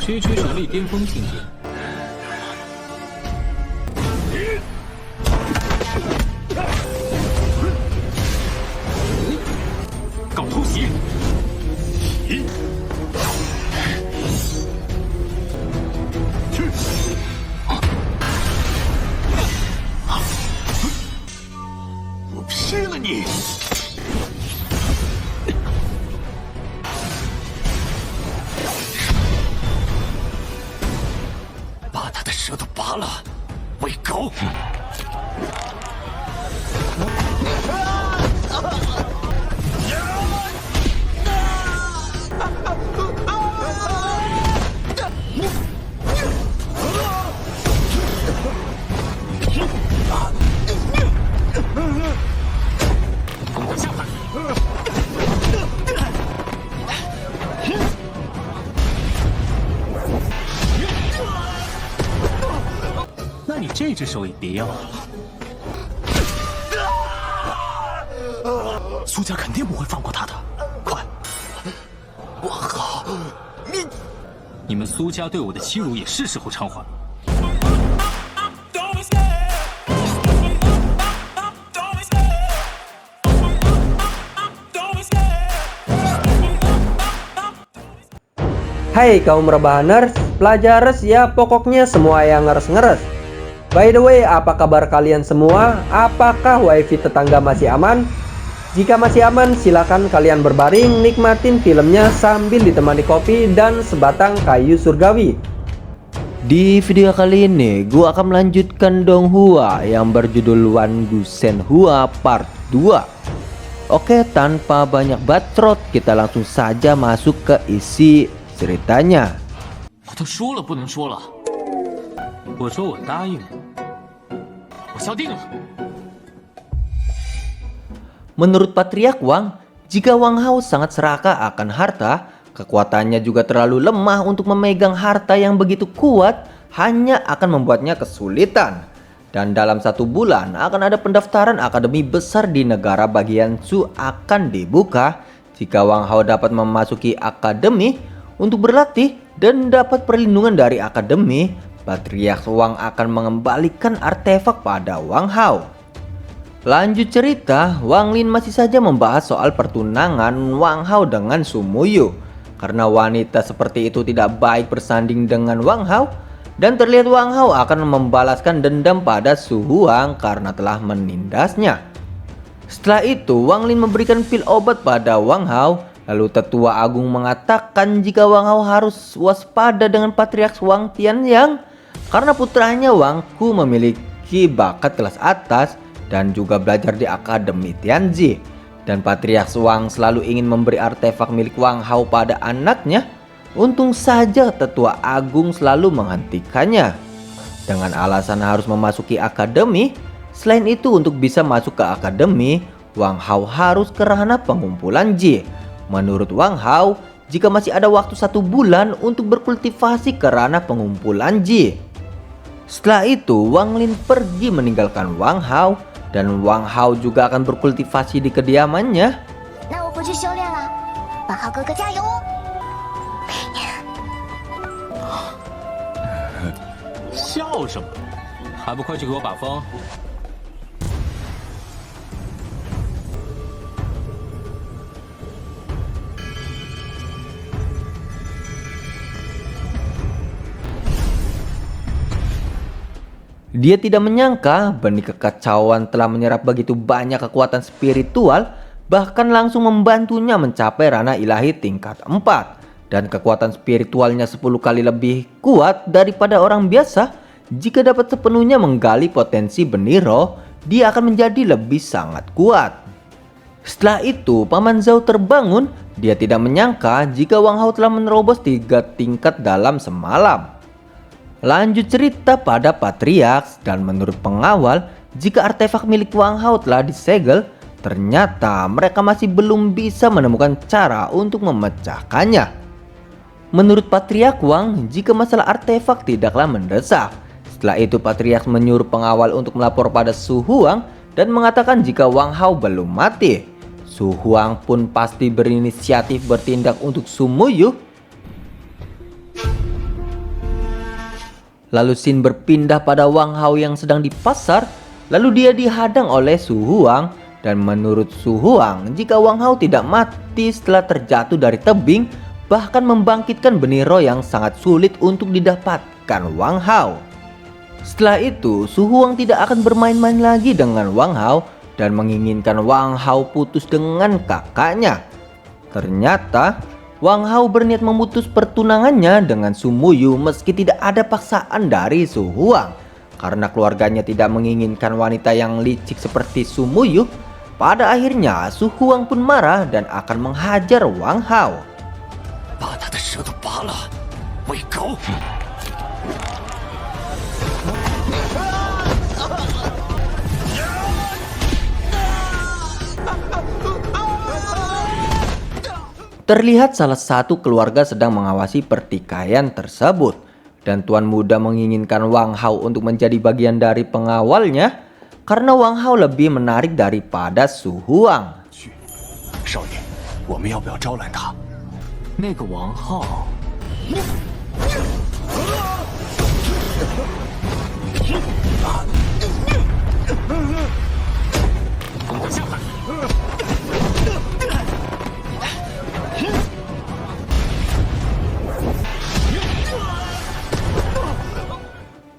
区区实力巅峰境界。搞偷袭！我劈了你！把他的舌头拔了，喂狗！攻到下盘。那你这只手也别要了。苏家肯定不会放过他的，快！王浩，你们苏家对我的欺辱也是时候偿还。Hai kaum rebahaners, pelajares ya pokoknya semua yang ngeres-ngeres. By the way, apa kabar kalian semua? Apakah wifi tetangga masih aman? Jika masih aman, silakan kalian berbaring nikmatin filmnya sambil ditemani kopi dan sebatang kayu surgawi. Di video kali ini, gua akan melanjutkan Donghua yang berjudul Wan Gusen Hua Part 2. Oke, tanpa banyak bacot, kita langsung saja masuk ke isi ceritanya. 我都说了不能说了，我说我答应了，我下定了。 Menurut Patriark Wang, jika Wang Hao sangat serakah akan harta, kekuatannya juga terlalu lemah untuk memegang harta yang begitu kuat, hanya akan membuatnya kesulitan. Dan dalam 1 bulan akan ada pendaftaran akademi besar di negara bagian Shu akan dibuka. Jika Wang Hao dapat memasuki akademi untuk berlatih dan dapat perlindungan dari akademi, Patriark Wang akan mengembalikan artefak pada Wang Hao. Lanjut cerita, Wang Lin masih saja membahas soal pertunangan Wang Hao dengan Su Muyu. Karena wanita seperti itu tidak baik bersanding dengan Wang Hao, dan terlihat Wang Hao akan membalaskan dendam pada Su Huang karena telah menindasnya. Setelah itu, Wang Lin memberikan pil obat pada Wang Hao. Lalu Tetua Agung mengatakan jika Wang Hao harus waspada dengan Patriark Wang Tianyang karena putranya Wang Ku memiliki bakat kelas atas dan juga belajar di Akademi Tianzi. Dan Patriark Wang selalu ingin memberi artefak milik Wang Hao pada anaknya. Untung saja Tetua Agung selalu menghentikannya dengan alasan harus memasuki akademi. Selain itu, untuk bisa masuk ke akademi, Wang Hao harus ke ranah pengumpulan Ji. Menurut Wang Hao, jika masih ada waktu 1 bulan untuk berkultivasi ke ranah pengumpulan Ji. Setelah itu, Wang Lin pergi meninggalkan Wang Hao. Dan Wang Hao juga akan berkultivasi di kediamannya. 那我回去修炼了，王浩哥哥加油！ 笑什么？还不快去给我把风！ Dia tidak menyangka benih kekacauan telah menyerap begitu banyak kekuatan spiritual, bahkan langsung membantunya mencapai ranah ilahi tingkat 4. Dan kekuatan spiritualnya 10 kali lebih kuat daripada orang biasa. Jika dapat sepenuhnya menggali potensi benih roh, dia akan menjadi lebih sangat kuat. Setelah itu, Paman Zhao terbangun. Dia tidak menyangka jika Wang Hao telah menerobos 3 tingkat dalam semalam. Lanjut cerita pada Patriark, dan menurut pengawal, jika artefak milik Wang Hao telah disegel, ternyata mereka masih belum bisa menemukan cara untuk memecahkannya. Menurut Patriark Wang, jika masalah artefak tidaklah mendesak. Setelah itu, Patriark menyuruh pengawal untuk melapor pada Su Huang dan mengatakan jika Wang Hao belum mati. Su Huang pun pasti berinisiatif bertindak untuk Su Muyu. Lalu scene berpindah pada Wang Hao yang sedang di pasar. Lalu dia dihadang oleh Su Huang. Dan menurut Su Huang, jika Wang Hao tidak mati setelah terjatuh dari tebing, bahkan membangkitkan benih roh yang sangat sulit untuk didapatkan Wang Hao. Setelah itu, Su Huang tidak akan bermain-main lagi dengan Wang Hao dan menginginkan Wang Hao putus dengan kakaknya. Ternyata Wang Hao berniat memutus pertunangannya dengan Su Muyu meski tidak ada paksaan dari Su Huang. Karena keluarganya tidak menginginkan wanita yang licik seperti Su Muyu, pada akhirnya Su Huang pun marah dan akan menghajar Wang Hao. 把他的舌头拔了，喂狗！ Terlihat salah satu keluarga sedang mengawasi pertikaian tersebut. Dan tuan muda menginginkan Wang Hao untuk menjadi bagian dari pengawalnya. Karena Wang Hao lebih menarik daripada Su Huang. 少爷，我们要不要招揽他？ 那个王浩，疯狂下海！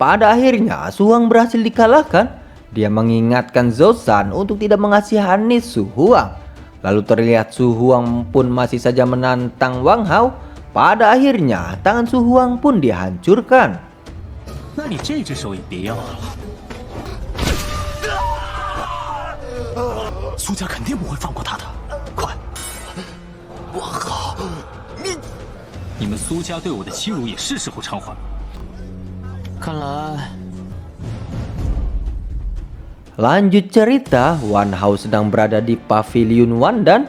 Pada akhirnya Su Huang berhasil dikalahkan. Dia mengingatkan Zhou Shan untuk tidak mengasihani Su Huang. Lalu terlihat Su Huang pun masih saja menantang Wang Hao. Pada akhirnya tangan Su Huang pun dihancurkan. 那你这只手也别要了。苏家肯定不会放过他的，快！王浩，你们苏家对我的欺辱也是时候偿还。看来， Lanjut cerita, Wan Hao sedang berada di pavilion Wandan.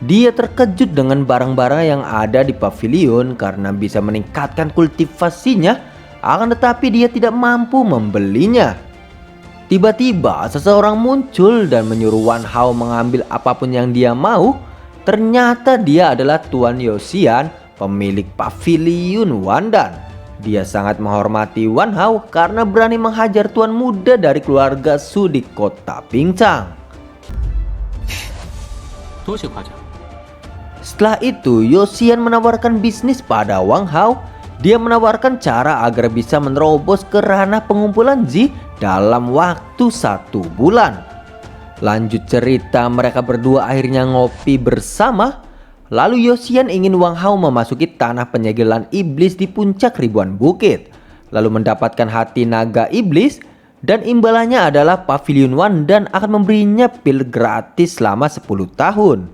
Dia terkejut dengan barang-barang yang ada di pavilion karena bisa meningkatkan kultivasinya. Akan tetapi dia tidak mampu membelinya. Tiba-tiba seseorang muncul dan menyuruh Wan Hao mengambil apapun yang dia mau. Ternyata dia adalah Tuan Yosian, pemilik pavilion Wandan. Dia sangat menghormati Wan Hao karena berani menghajar tuan muda dari keluarga Su di kota Pincang. 多谢夸奖。 Setelah itu, Yosian menawarkan bisnis pada Wang Hao. Dia menawarkan cara agar bisa menerobos ke ranah pengumpulan Ji dalam waktu 1 bulan. Lanjut cerita, mereka berdua akhirnya ngopi bersama. Lalu Yosian ingin Wang Hao memasuki tanah penyegelan iblis di puncak ribuan bukit. Lalu mendapatkan hati naga iblis. Dan imbalannya adalah pavilion Wandan akan memberinya pil gratis selama 10 tahun.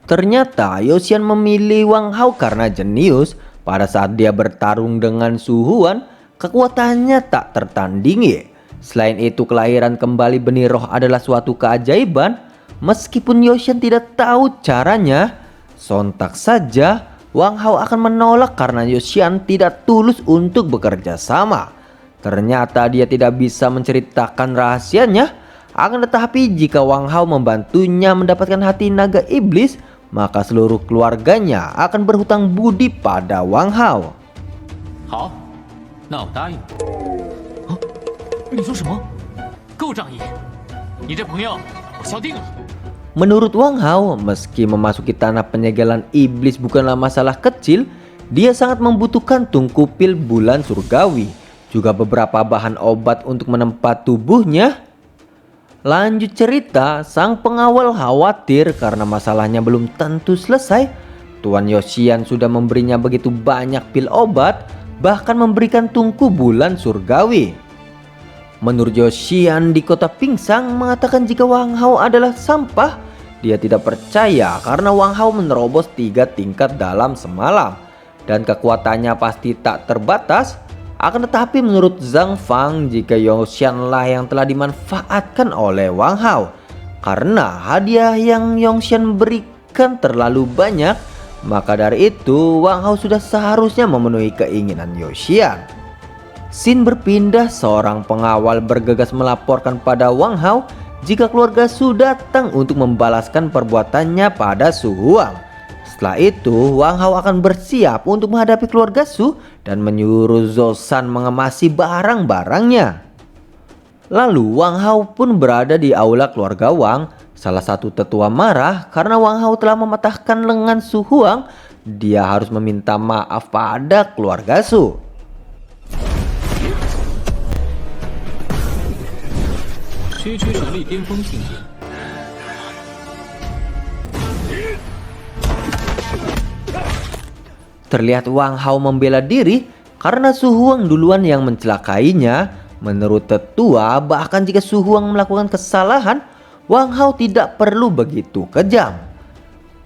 Ternyata Yosian memilih Wang Hao karena jenius. Pada saat dia bertarung dengan Su Huang, kekuatannya tak tertandingi. Selain itu, kelahiran kembali benih roh adalah suatu keajaiban. Meskipun Yosian tidak tahu caranya, sontak saja Wang Hao akan menolak karena Yosian tidak tulus untuk bekerja sama. Ternyata dia tidak bisa menceritakan rahasianya. Akan tetapi jika Wang Hao membantunya mendapatkan hati naga iblis, maka seluruh keluarganya akan berhutang budi pada Wang Hao. 好，那我答应。啊，你说什么？够仗义！你这朋友我敲定了。 Menurut Wang Hao, meski memasuki tanah penyegelan iblis bukanlah masalah kecil, dia sangat membutuhkan tungku pil bulan surgawi, juga beberapa bahan obat untuk menempa tubuhnya. Lanjut cerita, sang pengawal khawatir karena masalahnya belum tentu selesai. Tuan Yosian sudah memberinya begitu banyak pil obat, bahkan memberikan tungku bulan surgawi. Menurut Yosian di kota Pingsang mengatakan jika Wang Hao adalah sampah. Dia tidak percaya karena Wang Hao menerobos 3 tingkat dalam semalam. Dan kekuatannya pasti tak terbatas. Akan tetapi menurut Zhang Fang, jika Yongxian lah yang telah dimanfaatkan oleh Wang Hao. Karena hadiah yang Yongxian berikan terlalu banyak, maka dari itu Wang Hao sudah seharusnya memenuhi keinginan Yongxian. Scene berpindah, seorang pengawal bergegas melaporkan pada Wang Hao jika keluarga Su datang untuk membalaskan perbuatannya pada Su Huang. Setelah itu, Wang Hao akan bersiap untuk menghadapi keluarga Su dan menyuruh Zhou Shan mengemasi barang-barangnya. Lalu Wang Hao pun berada di aula keluarga Wang. Salah satu tetua marah karena Wang Hao telah mematahkan lengan Su Huang. Dia harus meminta maaf pada keluarga Su. Terlihat Wang Hao membela diri karena Su Huang duluan yang mencelakainya. Menurut tetua, bahkan jika Su Huang melakukan kesalahan, Wang Hao tidak perlu begitu kejam.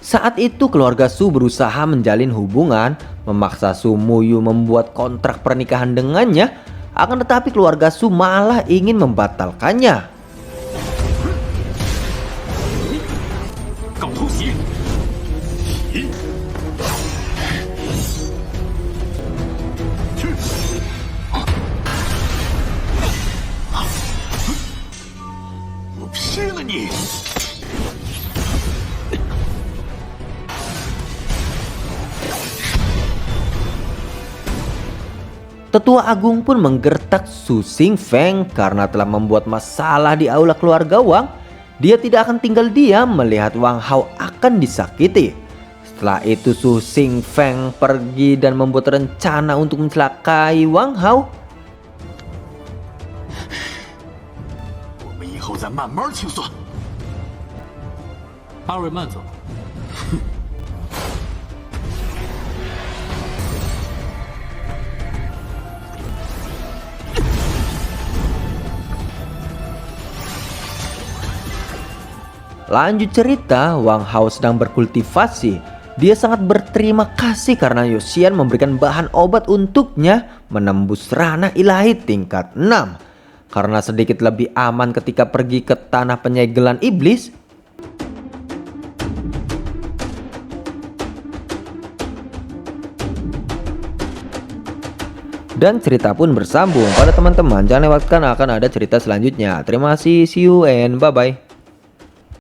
Saat itu keluarga Su berusaha menjalin hubungan, memaksa Su Muyu membuat kontrak pernikahan dengannya. Akan tetapi keluarga Su malah ingin membatalkannya. Tetua Agung pun menggertak Su Xingfeng karena telah membuat masalah di aula keluarga Wang. Dia tidak akan tinggal diam melihat Wang Hao akan disakiti. Setelah itu Su Xingfeng pergi dan membuat rencana untuk mencelakai Wang Hao. Lanjut cerita, Wang Hao sedang berkultivasi. Dia sangat berterima kasih karena Yoshian memberikan bahan obat untuknya menembus ranah ilahi tingkat 6. Karena sedikit lebih aman ketika pergi ke tanah penyegelan iblis. Dan cerita pun bersambung pada teman-teman. Jangan lewatkan, akan ada cerita selanjutnya. Terima kasih, see you and bye-bye.